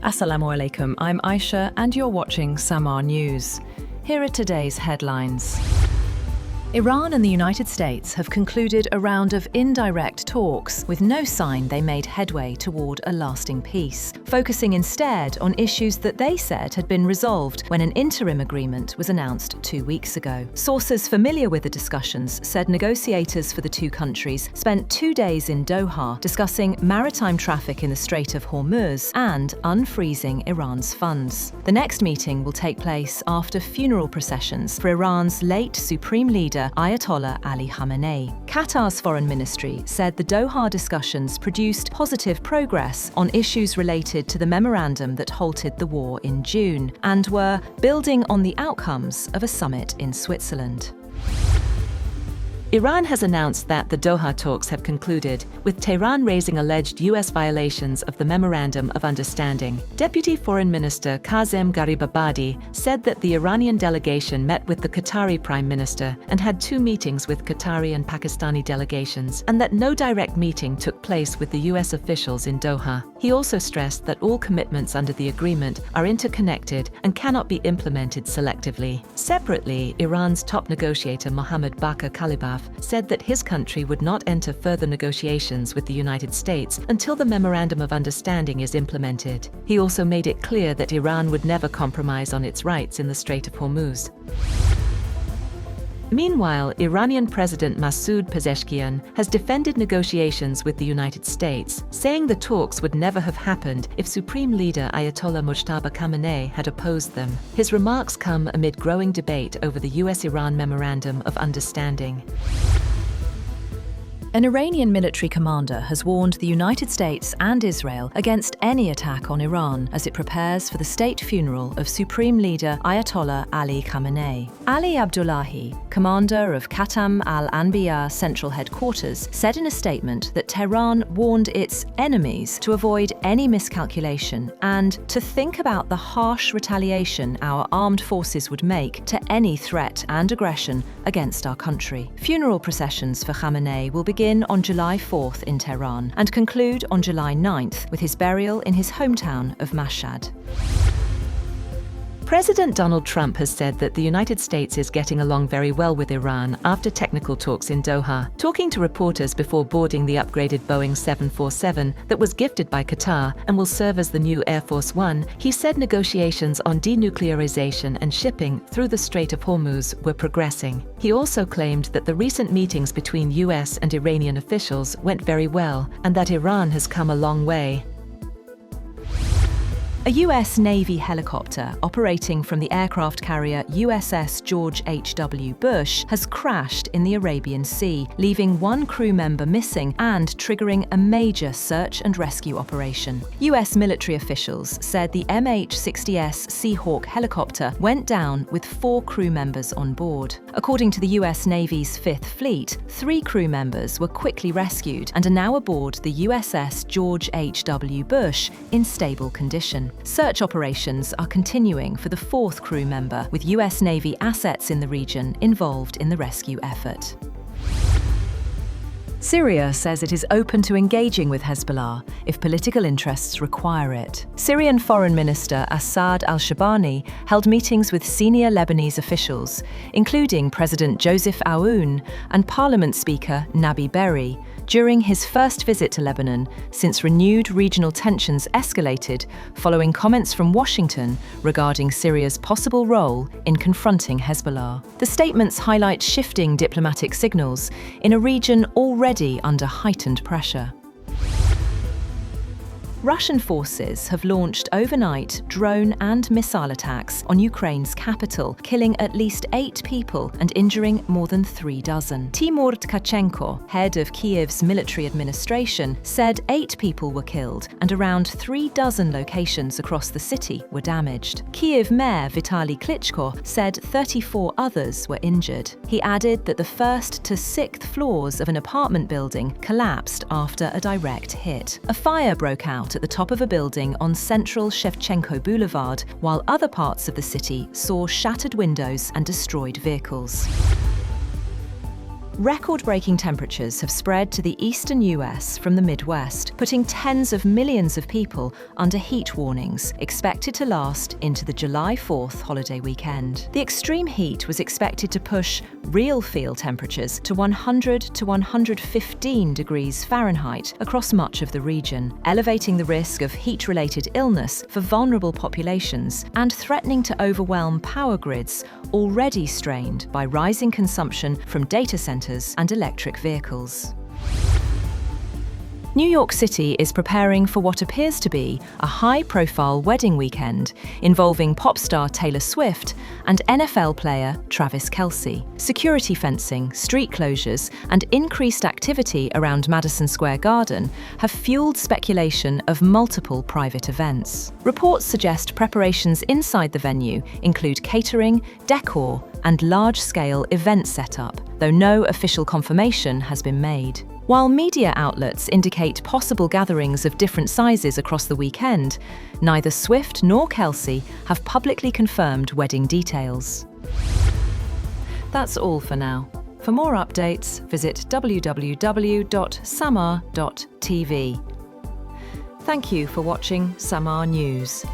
Assalamu alaikum, I'm Aisha and you're watching Samaa News. Here are today's headlines. Iran and the United States have concluded a round of indirect talks with no sign they made headway toward a lasting peace, focusing instead on issues that they said had been resolved when an interim agreement was announced 2 weeks ago. Sources familiar with the discussions said negotiators for the two countries spent 2 days in Doha discussing maritime traffic in the Strait of Hormuz and unfreezing Iran's funds. The next meeting will take place after funeral processions for Iran's late supreme leader Ayatollah Ali Khamenei. Qatar's foreign ministry said the Doha discussions produced positive progress on issues related to the memorandum that halted the war in June and were building on the outcomes of a summit in Switzerland. Iran has announced that the Doha talks have concluded, with Tehran raising alleged US violations of the Memorandum of Understanding. Deputy Foreign Minister Kazem Garibabadi said that the Iranian delegation met with the Qatari Prime Minister and had 2 meetings with Qatari and Pakistani delegations, and that no direct meeting took place with the US officials in Doha. He also stressed that all commitments under the agreement are interconnected and cannot be implemented selectively. Separately, Iran's top negotiator Mohammad Bakr Kalibaf said that his country would not enter further negotiations with the United States until the Memorandum of Understanding is implemented. He also made it clear that Iran would never compromise on its rights in the Strait of Hormuz. Meanwhile, Iranian President Masoud Pezeshkian has defended negotiations with the United States, saying the talks would never have happened if Supreme Leader Ayatollah Mujtaba Khamenei had opposed them. His remarks come amid growing debate over the US-Iran Memorandum of Understanding. An Iranian military commander has warned the United States and Israel against any attack on Iran as it prepares for the state funeral of Supreme Leader Ayatollah Ali Khamenei. Ali Abdullahi, commander of Khatam al-Anbiya Central Headquarters, said in a statement that Tehran warned its enemies to avoid any miscalculation and to think about the harsh retaliation our armed forces would make to any threat and aggression against our country. Funeral processions for Khamenei will begin on July 4th in Tehran and conclude on July 9th with his burial in his hometown of Mashhad. President Donald Trump has said that the United States is getting along very well with Iran after technical talks in Doha. Talking to reporters before boarding the upgraded Boeing 747 that was gifted by Qatar and will serve as the new Air Force One, he said negotiations on denuclearization and shipping through the Strait of Hormuz were progressing. He also claimed that the recent meetings between US and Iranian officials went very well and that Iran has come a long way. A US Navy helicopter operating from the aircraft carrier USS George H.W. Bush has crashed in the Arabian Sea, leaving 1 crew member missing and triggering a major search and rescue operation. US military officials said the MH-60S Seahawk helicopter went down with 4 crew members on board. According to the US Navy's 5th Fleet, 3 crew members were quickly rescued and are now aboard the USS George H.W. Bush in stable condition. Search operations are continuing for the 4th crew member, with US Navy assets in the region involved in the rescue effort. Syria says it is open to engaging with Hezbollah if political interests require it. Syrian Foreign Minister Assad al-Shabani held meetings with senior Lebanese officials, including President Joseph Aoun and Parliament Speaker Nabi Berri, during his first visit to Lebanon since renewed regional tensions escalated following comments from Washington regarding Syria's possible role in confronting Hezbollah. The statements highlight shifting diplomatic signals in a region already under heightened pressure. Russian forces have launched overnight drone and missile attacks on Ukraine's capital, killing at least 8 people and injuring more than 3 dozen. Timur Tkachenko, head of Kiev's military administration, said 8 people were killed and around 3 dozen locations across the city were damaged. Kiev Mayor Vitaly Klitschko said 34 others were injured. He added that the 1st to 6th floors of an apartment building collapsed after a direct hit. A fire broke out at the top of a building on central Shevchenko Boulevard, while other parts of the city saw shattered windows and destroyed vehicles. Record-breaking temperatures have spread to the eastern US from the Midwest, putting tens of millions of people under heat warnings, expected to last into the July 4th holiday weekend. The extreme heat was expected to push real field temperatures to 100 to 115 degrees Fahrenheit across much of the region, elevating the risk of heat-related illness for vulnerable populations and threatening to overwhelm power grids already strained by rising consumption from data centers and electric vehicles. New York City is preparing for what appears to be a high-profile wedding weekend involving pop star Taylor Swift and NFL player Travis Kelce. Security fencing, street closures, and increased activity around Madison Square Garden have fueled speculation of multiple private events. Reports suggest preparations inside the venue include catering, decor, and large-scale event setup, though no official confirmation has been made. While media outlets indicate possible gatherings of different sizes across the weekend, neither Swift nor Kelce have publicly confirmed wedding details. That's all for now. For more updates, visit www.samaa.tv. Thank you for watching Samaa News.